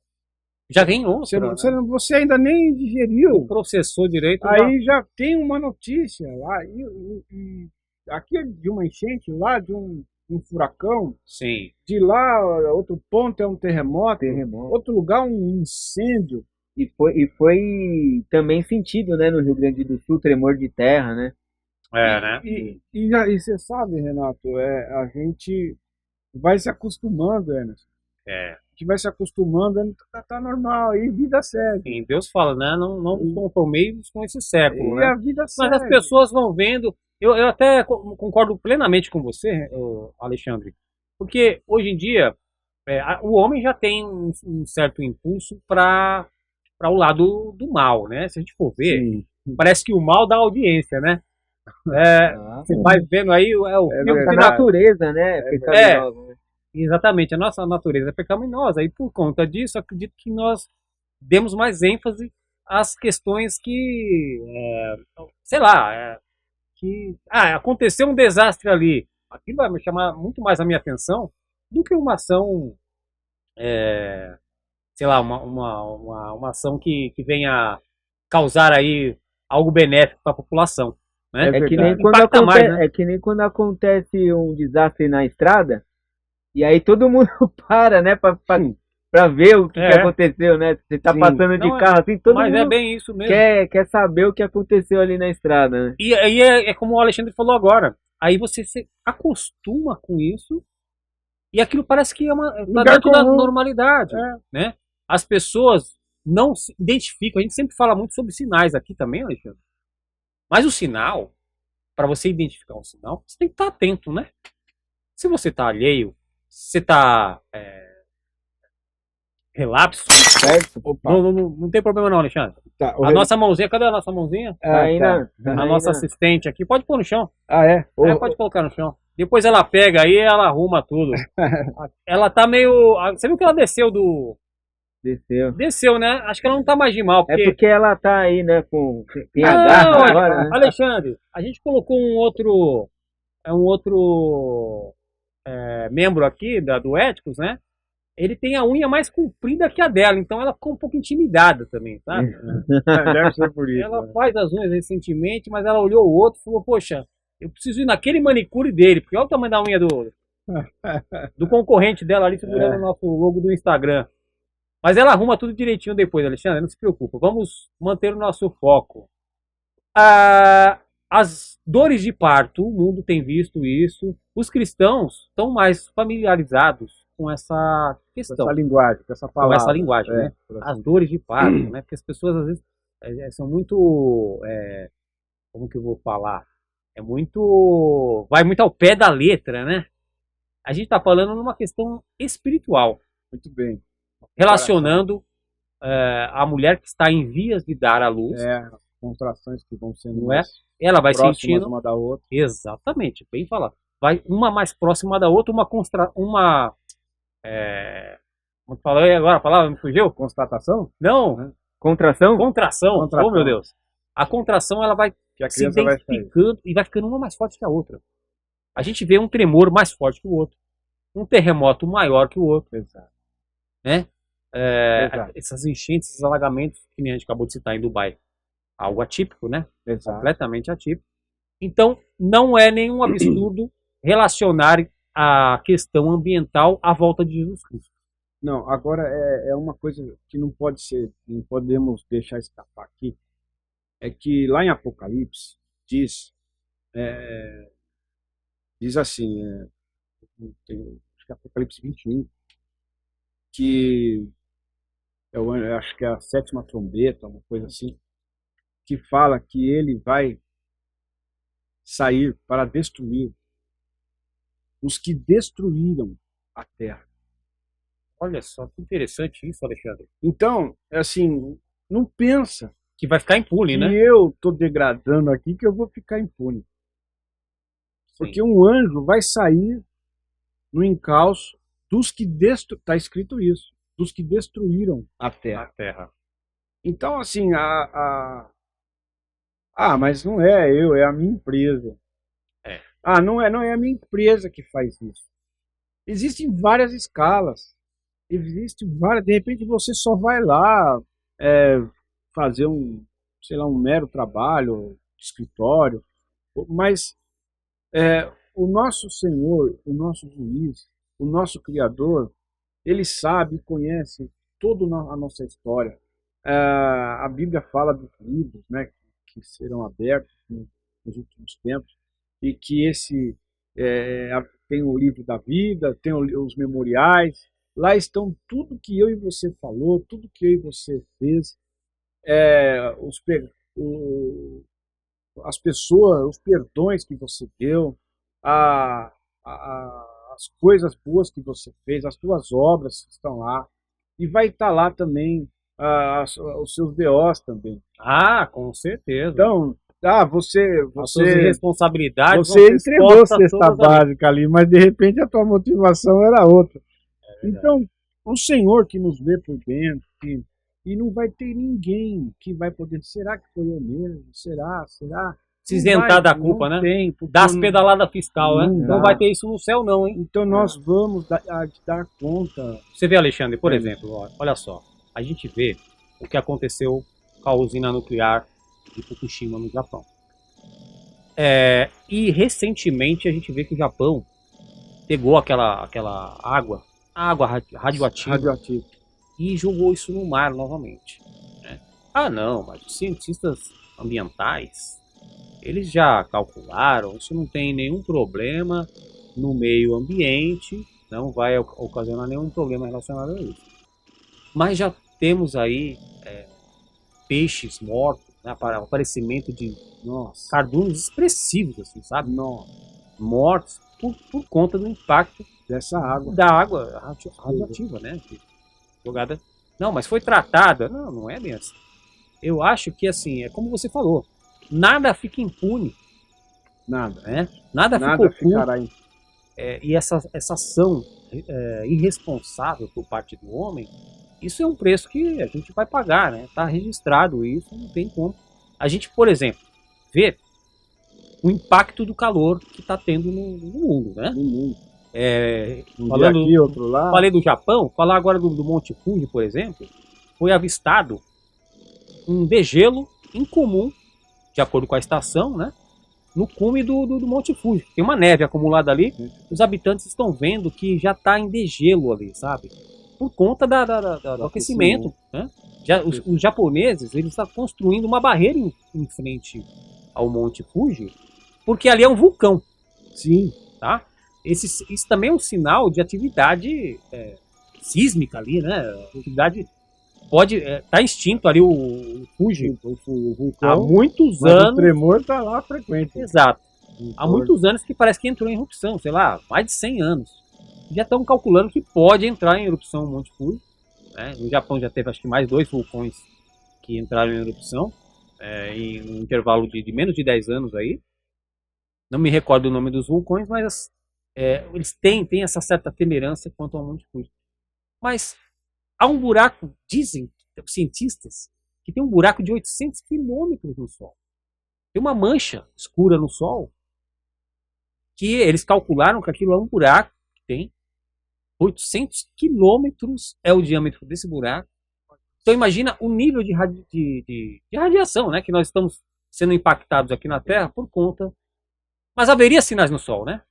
Já vem outra, Você ainda nem digeriu. não processou direito. Aí já tem uma notícia lá. E aqui é de uma enchente, lá de um furacão. Sim. De lá, outro ponto é um terremoto. Terremoto. Outro lugar, um incêndio. E foi também sentido, né, no Rio Grande do Sul, tremor de terra, né? Né? E você sabe, Renato, a gente vai se acostumando, Emerson. É. A gente vai se acostumando, tá normal, aí vida segue. Sim, Deus fala, né? Não nos conformeis com esse século, E né? a vida segue. Mas as pessoas vão vendo. Eu até concordo plenamente com você, Alexandre, porque hoje em dia o homem já tem um certo impulso para o lado do mal, né? Se a gente for ver, Sim. parece que o mal dá audiência, né? Você vai vendo aí o filme A que natureza, né? Pecaminosa, né? exatamente, a nossa natureza é pecaminosa e por conta disso acredito que nós demos mais ênfase às questões que, sei lá, que aconteceu um desastre ali, aquilo vai me chamar muito mais a minha atenção do que uma ação, sei lá, uma ação que venha causar aí algo benéfico para a população, né? É que nem verdade. quando Impacta mais, né? é que nem quando acontece um desastre na estrada, e aí todo mundo para, né, pra ver o que aconteceu, né? Você tá Sim. passando de Não, carro assim, todo Mas mundo é bem isso mesmo. quer saber o que aconteceu ali na estrada, né? E aí é como o Alexandre falou agora. Aí você se acostuma com isso e aquilo parece que tá Lugar dentro da comum. normalidade, né? As pessoas não se identificam. A gente sempre fala muito sobre sinais aqui também, Alexandre. Mas o sinal, para você identificar um sinal, você tem que estar atento, né? Se você está alheio, se você está relapso, Certo? Opa, não tem problema não, Alexandre. tá. A nossa mãozinha, cadê a nossa mãozinha? Aí tá. na- A nossa assistente aqui, pode pôr no chão. É? Pode colocar no chão. Depois ela pega aí e ela arruma tudo. Ela tá meio. Você viu que ela desceu Desceu. Desceu, né? Acho que ela não tá mais de mal. É Porque... porque ela tá aí, né, tem a Não, garra agora, né? Alexandre, a gente colocou um outro membro aqui do Éticos, né? Ele tem a unha mais comprida que a dela, então ela ficou um pouco intimidada também, sabe? Deve ser por isso. Ela né? faz as unhas recentemente, mas ela olhou o outro e falou, poxa, eu preciso ir naquele manicure dele, porque olha o tamanho da unha Do concorrente dela ali segurando o nosso logo do Instagram. Mas ela arruma tudo direitinho depois, Alexandre, não se preocupa. Vamos manter o nosso foco. As dores de parto, o mundo tem visto isso. Os cristãos estão mais familiarizados com essa questão. Com essa linguagem, com essa palavra. Com essa linguagem, né? As dores de parto, né? Porque as pessoas às vezes são muito... como que eu vou falar? Vai muito ao pé da letra, né? A gente está falando numa questão espiritual. Muito bem. Relacionando a mulher que está em vias de dar à luz. As contrações que vão sendo não é? Ela vai sentindo uma da outra. Exatamente, bem falado. Vai uma mais próxima da outra, como falei agora a palavra me fugiu? Constatação? Não. Contração? Contração. Oh, meu Deus. A contração ela vai que a se criança identificando e vai ficando uma mais forte que a outra. A gente vê um tremor mais forte que o outro, um terremoto maior que o outro. Exato. Né? Essas enchentes, esses alagamentos que a gente acabou de citar em Dubai. Algo atípico, né? Exato. Completamente atípico. Então, não é nenhum absurdo relacionar a questão ambiental à volta de Jesus Cristo. Não, agora é uma coisa que não podemos deixar escapar aqui, é que lá em Apocalipse diz assim, acho que é Apocalipse 21, que eu acho que é a 7ª trombeta, uma coisa assim, que fala que ele vai sair para destruir os que destruíram a terra. Olha só que interessante isso, Alexandre. Então, assim, não pensa que vai ficar impune, né? E eu estou degradando aqui que eu vou ficar impune. Sim. Porque um anjo vai sair no encalço dos que está escrito isso, dos que destruíram a terra. Então, assim, mas não é eu, é a minha empresa. Não é a minha empresa que faz isso. Existem várias escalas. De repente você só vai lá fazer um mero trabalho, escritório, mas o nosso Senhor, o nosso juiz, o nosso Criador, ele sabe e conhece toda a nossa história. A Bíblia fala dos livros, né, que serão abertos nos últimos tempos, e que tem o livro da vida, tem os memoriais, lá estão tudo que eu e você falou, tudo que eu e você fez, as pessoas, os perdões que você deu, as coisas boas que você fez, as suas obras que estão lá, e vai estar lá também os seus BOs também. Com certeza. Então, você responsabilidades, você entregou cesta básica ali, mas de repente a tua motivação era outra. Então, o Senhor que nos vê por dentro, e não vai ter ninguém que vai poder, será que foi eu mesmo? Será? Se isentar da culpa, né? Das pedaladas fiscal, né? Não vai ter isso no céu não, hein? Então nós vamos dar conta. Você vê, Alexandre, por exemplo, olha só, a gente vê o que aconteceu com a usina nuclear de Fukushima no Japão. E recentemente a gente vê que o Japão pegou aquela água radioativa e jogou isso no mar novamente. Né? Não, mas os cientistas ambientais, eles já calcularam, isso não tem nenhum problema no meio ambiente, não vai ocasionar nenhum problema relacionado a isso. Mas já temos aí peixes mortos, né, aparecimento de cardumes expressivos, assim, sabe? Mortos por conta do impacto dessa água. Da água radioativa, né? Jogada. Não, mas foi tratada. Não é bem assim. Eu acho que, assim, é como você falou, nada fica impune. Nada. Né? Nada ficará impune. E essa ação irresponsável por parte do homem, isso é um preço que a gente vai pagar, né? Está registrado isso, não tem como. A gente, por exemplo, vê o impacto do calor que está tendo no mundo, né? No mundo. Falando aqui, outro lá. Falei do Japão, falar agora do Monte Fuji, por exemplo, foi avistado um degelo incomum, de acordo com a estação, né? no cume do Monte Fuji. Tem uma neve acumulada ali, os habitantes estão vendo que já está em degelo ali, sabe? Por conta do aquecimento. Né? Os japoneses, eles estão construindo uma barreira em frente ao Monte Fuji, porque ali é um vulcão. Sim. Tá? Isso também é um sinal de atividade sísmica ali, né? Atividade pode tá extinto ali o Fuji O vulcão, há muitos mas anos. o tremor tá lá frequente. Exato. Há muitos anos que parece que entrou em erupção, sei lá, mais de 100 anos. Já estão calculando que pode entrar em erupção o Monte Fuji. Né? No Japão já teve acho que mais 2 vulcões que entraram em erupção em um intervalo de menos de 10 anos aí. Não me recordo o nome dos vulcões, mas eles têm essa certa temerância quanto ao Monte Fuji. Mas há um buraco, dizem os cientistas, que tem um buraco de 800 quilômetros no Sol. Tem uma mancha escura no Sol que eles calcularam que aquilo é um buraco que tem 800 quilômetros é o diâmetro desse buraco. Então imagina o nível de radiação, né, que nós estamos sendo impactados aqui na Terra por conta. Mas haveria sinais no Sol, né?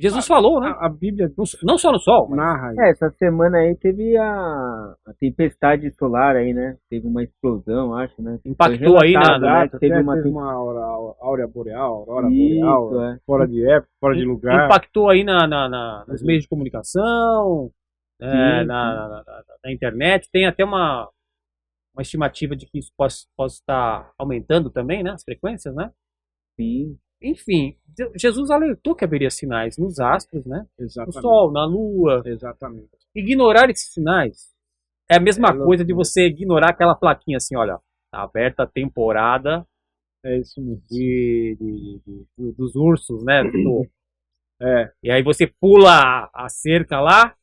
Jesus falou, né? A Bíblia não só no Sol, narra. Essa semana aí teve a tempestade solar aí, né? Teve uma explosão, acho, né? Impactou aí né? Teve uma áurea boreal, aurora boreal, fora de época, fora de lugar. Impactou aí nos meios de comunicação, na internet. Tem até uma estimativa de que isso possa estar aumentando também, né? As frequências, né? Sim. Enfim, Jesus alertou que haveria sinais nos astros, né? Exatamente. No Sol, na Lua. Exatamente. Ignorar esses sinais é a mesma coisa de você ignorar aquela plaquinha assim, olha, tá aberta a temporada isso mesmo. dos ursos, né? E aí você pula a cerca lá,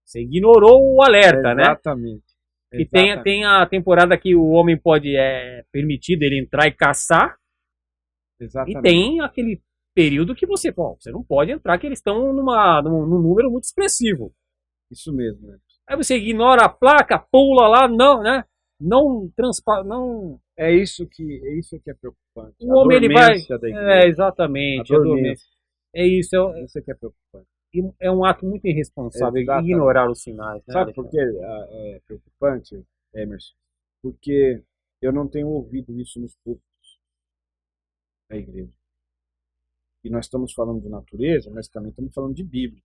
você ignorou o alerta, né? Exatamente. E tem a temporada que o homem pode, permitido ele entrar e caçar. Exatamente. E tem aquele período que você não pode entrar, que eles estão num número muito expressivo. Isso mesmo. Né? Aí você ignora a placa, pula lá, não, né? Não. É isso que é preocupante. O homem ele vai. Exatamente. A dormência. É isso. Isso que é preocupante. É um ato muito irresponsável ignorar os sinais. Né, sabe por que é preocupante, Emerson? Porque eu não tenho ouvido isso nos púlpitos da igreja. E nós estamos falando de natureza, mas também estamos falando de Bíblia.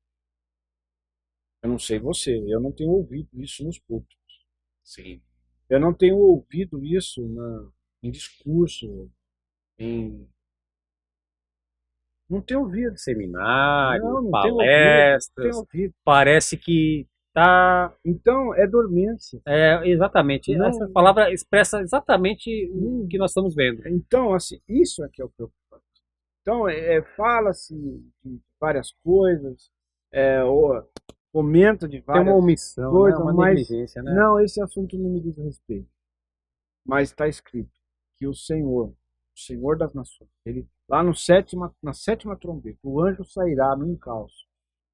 Eu não sei você, eu não tenho ouvido isso nos púlpitos. Sim. Eu não tenho ouvido isso em discurso, não tenho ouvido. Seminário, palestras. Não tenho ouvido. Parece que tá. Então, é dormência. Exatamente. Essa palavra expressa exatamente o que nós estamos vendo. Então, assim, isso é que é o preocupante. Então, fala-se de várias coisas, comenta de várias Tem uma omissão, coisas, né? Uma mas negligência, né? não, esse assunto não me diz respeito. Mas está escrito que o Senhor das nações, ele lá na sétima trombeta, o anjo sairá num caos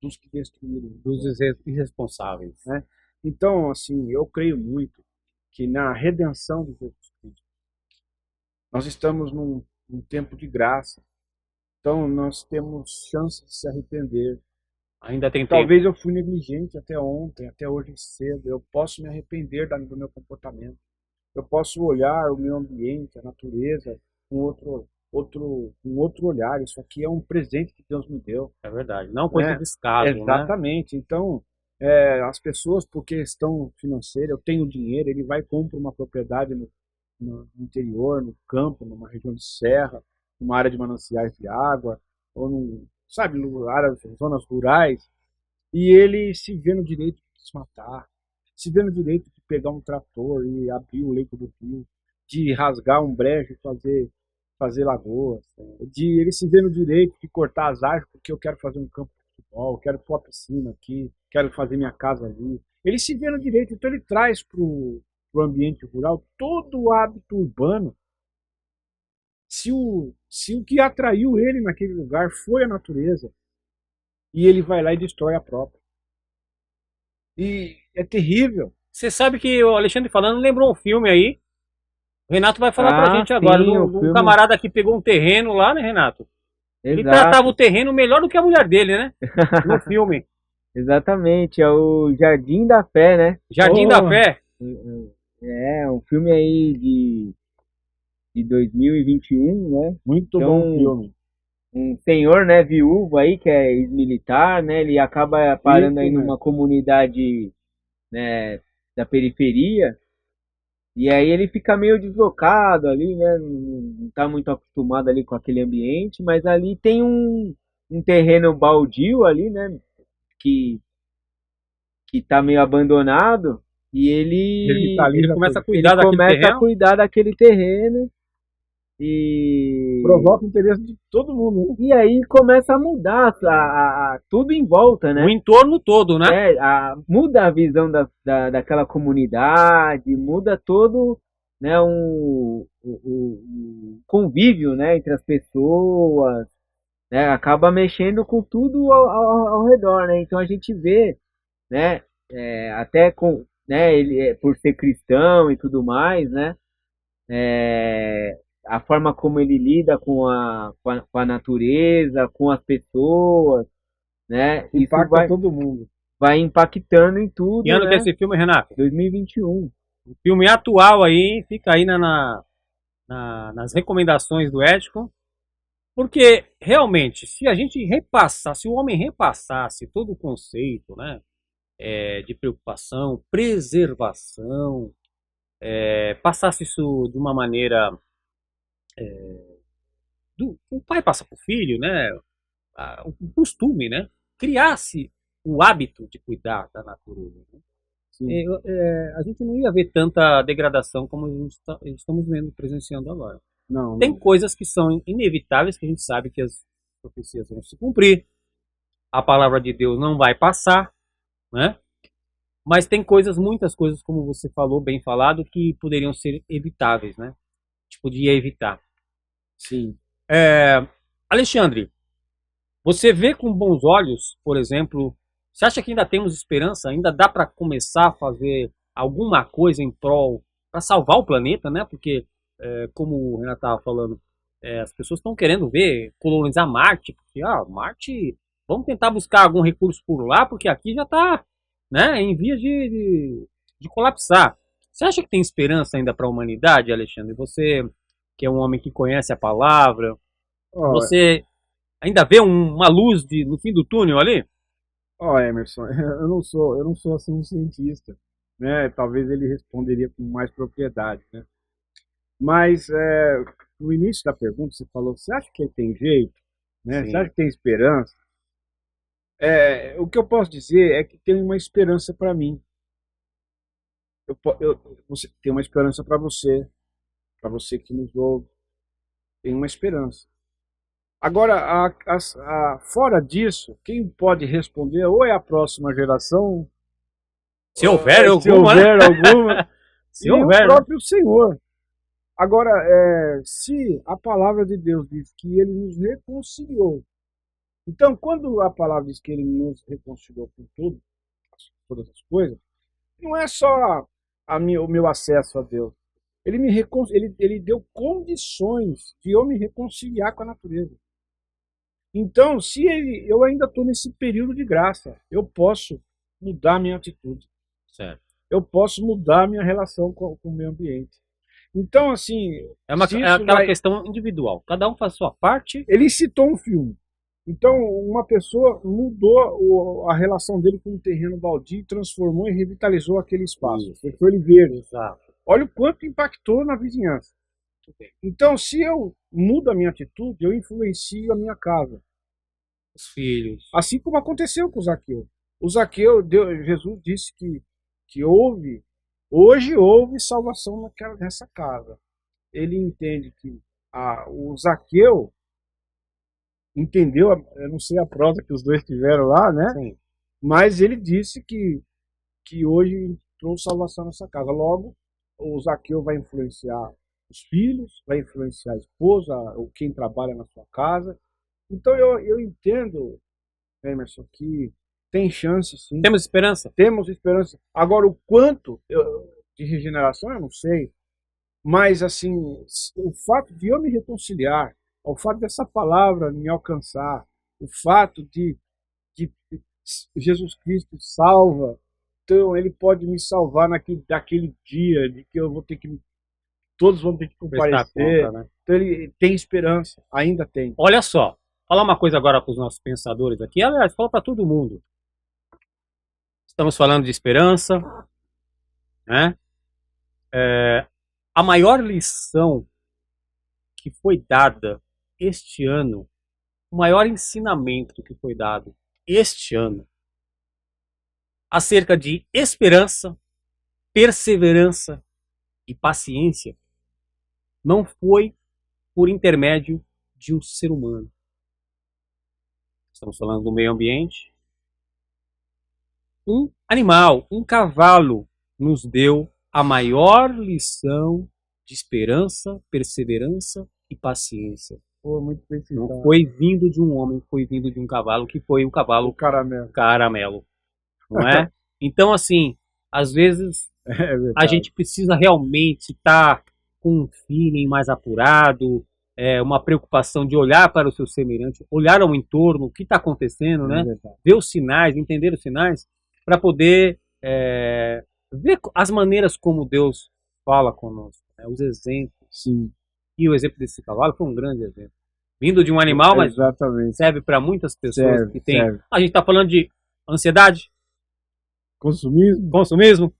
dos que destruíram, dos irresponsáveis. Né? Então, assim, eu creio muito que na redenção de Jesus Cristo, nós estamos num tempo de graça. Então, nós temos chance de se arrepender. Ainda tem Talvez tempo. eu fui negligente até ontem, até hoje cedo. Eu posso me arrepender do meu comportamento. Eu posso olhar o meu ambiente, a natureza, com outro olhar. Isso aqui é um presente que Deus me deu. É verdade. Não coisa de descaso, Exatamente. Né? Então, as pessoas, por questão financeira, eu tenho dinheiro, ele vai e compra uma propriedade no interior, no campo, numa região de serra, numa área de mananciais de água, ou zonas rurais, e ele se vê no direito de desmatar, se vê no direito de pegar um trator e abrir o leito do rio, de rasgar um brejo e fazer lagoas, ele se vê no direito de cortar as árvores porque eu quero fazer um campo de futebol, quero pôr a piscina aqui, quero fazer minha casa ali. Ele se vê no direito, então ele traz para o ambiente rural todo o hábito urbano. Se o que atraiu ele naquele lugar foi a natureza, e ele vai lá e destrói a própria. E é terrível. Você sabe que o Alexandre falando lembrou um filme aí, O Renato vai falar pra gente agora. sim, o Um filme. camarada que pegou um terreno lá, né, Renato? Ele Exato. tratava o terreno melhor do que a mulher dele, né? No filme. Exatamente, é o Jardim da Fé, né? Jardim da Fé. É, um filme aí de 2021, né? Muito Então, bom filme. um senhor, né, viúvo aí, que é ex-militar, né? Ele acaba parando Isso aí numa mesmo. comunidade, né, da periferia. E aí ele fica meio deslocado ali, né? Não tá muito acostumado ali com aquele ambiente, mas ali tem um terreno baldio ali, né? Que, que tá meio abandonado. E Ele Revitaliza começa a tudo. ele cuidar daquele começa a terreno. cuidar daquele terreno e, Provoca o interesse de todo mundo, né? e aí começa a mudar tudo em volta, O né? entorno todo, né? Muda a visão daquela comunidade, muda todo, né, o convívio, né, entre as pessoas, né, acaba mexendo com tudo ao redor, né? Então a gente vê, né, até com, né, ele por ser cristão e tudo mais, né, a forma como ele lida com a natureza, com as pessoas, né, isso Impacta todo mundo. vai impactando em Que tudo, ano que é né? esse filme, Renato? 2021. Um filme atual aí, fica aí nas recomendações do Ético. Porque, realmente, se a gente repassar, se o homem repassasse todo o conceito, né, de preocupação, preservação, passasse isso de uma maneira o pai passa para o filho, né, o costume, né, criasse o hábito de cuidar da natureza. Né? Sim. A gente não ia ver tanta degradação como estamos vendo, presenciando agora. Não, Tem não. coisas que são inevitáveis, que a gente sabe que as profecias vão se cumprir, a palavra de Deus não vai passar, né? Mas tem coisas, muitas coisas, como você falou, bem falado, que poderiam ser evitáveis, né? A gente podia evitar. Sim. Alexandre, você vê com bons olhos, por exemplo, você acha que ainda temos esperança? Ainda dá para começar a fazer alguma coisa em prol para salvar o planeta, né? Porque, como o Renato estava falando, as pessoas estão querendo ver colonizar Marte, porque Marte, vamos tentar buscar algum recurso por lá, porque aqui já está, né, em vias de colapsar. Você acha que tem esperança ainda para a humanidade, Alexandre? Você, que é um homem que conhece a palavra, Ó, você ainda vê uma luz no fim do túnel ali? Emerson, eu não sou assim um cientista, né? Talvez ele responderia com mais propriedade, né? Mas no início da pergunta você falou, você acha que ele tem jeito, né? Você acha Sim. que tem esperança? O que eu posso dizer é que tem uma esperança para mim. Você tem uma esperança para você que nos ouve, tem uma esperança. Agora, fora disso, quem pode responder ou é a próxima geração, Se houver se alguma, né? houver alguma, Se e o houver, né? próprio Senhor. Agora, se a palavra de Deus diz que ele nos reconciliou, então quando a palavra diz que ele nos reconciliou com tudo, todas as coisas, não é só o meu acesso a Deus. Ele deu condições de eu me reconciliar com a natureza. Então, se eu ainda estou nesse período de graça, eu posso mudar minha atitude. Certo. Eu posso mudar minha relação com o meio ambiente. Então, assim, se isso aquela vai... questão individual. Cada um faz a sua parte. Ele citou um filme. Então, uma pessoa mudou a relação dele com o terreno baldio, transformou e revitalizou aquele espaço. Isso. Deixou ele verde. Exato. Olha o quanto impactou na vizinhança. Então, se eu mudo a minha atitude, eu influencio a minha casa. Os filhos. Assim como aconteceu com o Zaqueu. O Zaqueu, Jesus disse que hoje houve salvação nessa casa. Ele entende que o Zaqueu entendeu, eu não sei a prosa que os dois tiveram lá, né? Sim. Mas ele disse que hoje trouxe salvação nessa casa. Logo, o Zaqueu vai influenciar os filhos, vai influenciar a esposa, ou quem trabalha na sua casa. Então eu entendo, Emerson, que tem chance sim. Temos esperança? Temos esperança. Agora, o quanto de regeneração, eu não sei. Mas, assim, o fato de eu me reconciliar, o fato dessa palavra me alcançar, o fato de Jesus Cristo salva, então ele pode me salvar daquele dia de que eu vou ter que, todos vão ter que Prestar comparecer. conta, né? Então ele tem esperança, ainda tem. Olha só, falar uma coisa agora para os nossos pensadores aqui, aliás, fala para todo mundo. Estamos falando de esperança, né? A maior lição que foi dada este ano, o maior ensinamento que foi dado este ano, acerca de esperança, perseverança e paciência, não foi por intermédio de um ser humano. Estamos falando do meio ambiente. Um animal, um cavalo, nos deu a maior lição de esperança, perseverança e paciência. Pô, muito bem Não citado. foi vindo de um homem, foi vindo de um cavalo, que foi o cavalo Caramelo. caramelo, não é? Então, assim, às vezes É verdade. a gente precisa realmente estar com um feeling mais apurado, uma preocupação de olhar para o seu semelhante, olhar ao entorno, o que está acontecendo, né? É verdade. Ver os sinais, entender os sinais, para poder ver as maneiras como Deus fala conosco, né? Os exemplos. Sim, E o exemplo desse cavalo foi um grande exemplo. Vindo de um animal, mas exatamente. serve para muitas pessoas Serve, que têm. serve. A gente está falando de ansiedade, Consumismo, consumismo,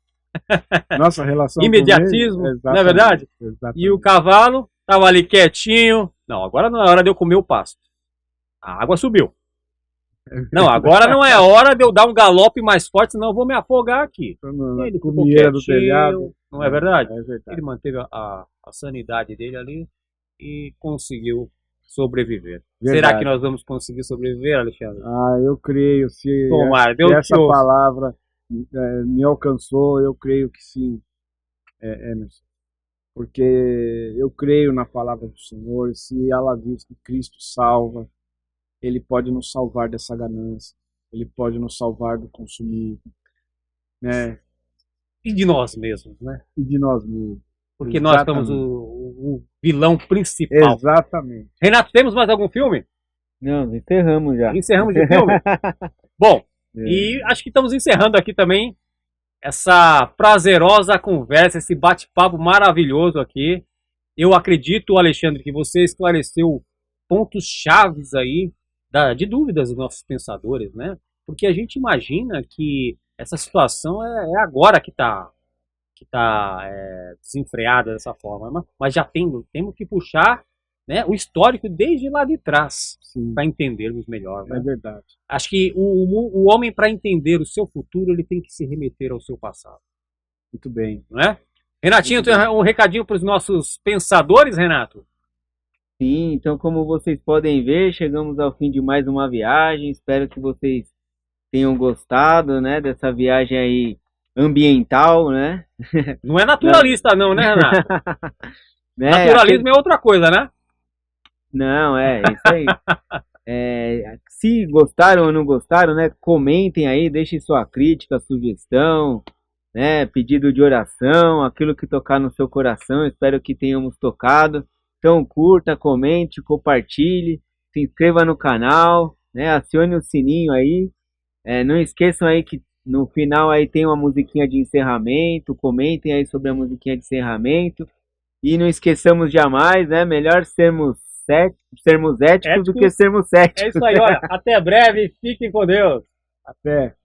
nossa relação imediatismo, com ele, não é verdade? exatamente. E o cavalo estava ali quietinho. Não, agora não é hora de eu comer o pasto. A água subiu. Não, agora não é hora de eu dar um galope mais forte, senão eu vou me afogar aqui. Na Ele ficou comieira do quietinho, telhado. não é verdade? É verdade. Ele manteve a sanidade dele ali e conseguiu sobreviver. Verdade. Será que nós vamos conseguir sobreviver, Alexandre? Eu creio, se Tomara, Deus essa te ouça. palavra me alcançou, eu creio que sim, Emerson. Porque eu creio na palavra do Senhor, se ela diz que Cristo salva, Ele pode nos salvar dessa ganância, Ele pode nos salvar do consumismo, né? E de nós mesmos, né? E de nós mesmos. Porque nós somos o vilão principal. Exatamente. Renato, temos mais algum filme? Não, encerramos já. Encerramos de filme? Bom, e acho que estamos encerrando aqui também essa prazerosa conversa, esse bate-papo maravilhoso aqui. Eu acredito, Alexandre, que você esclareceu pontos chaves aí de dúvidas dos nossos pensadores, né? Porque a gente imagina que essa situação é agora que está desenfreada dessa forma, mas já temos que puxar, né, o histórico desde lá de trás para entendermos melhor, né? É verdade. Acho que o homem, para entender o seu futuro, ele tem que se remeter ao seu passado. Muito bem. Não é? Renatinho, tem um recadinho para os nossos pensadores, Renato? Sim, então como vocês podem ver, chegamos ao fim de mais uma viagem. Espero que vocês tenham gostado, né, dessa viagem aí ambiental, né? Não é naturalista não, né, Renato? Né? Naturalismo é outra coisa, né? Não, é isso aí. Se gostaram ou não gostaram, né, comentem aí, deixem sua crítica, sugestão, né, pedido de oração, aquilo que tocar no seu coração. Espero que tenhamos tocado. Então curta, comente, compartilhe, se inscreva no canal, né, acione o sininho aí. Não esqueçam aí que no final aí tem uma musiquinha de encerramento. Comentem aí sobre a musiquinha de encerramento. E não esqueçamos jamais, né, melhor sermos éticos do que sermos céticos. É isso aí, olha. Até breve, fiquem com Deus. Até.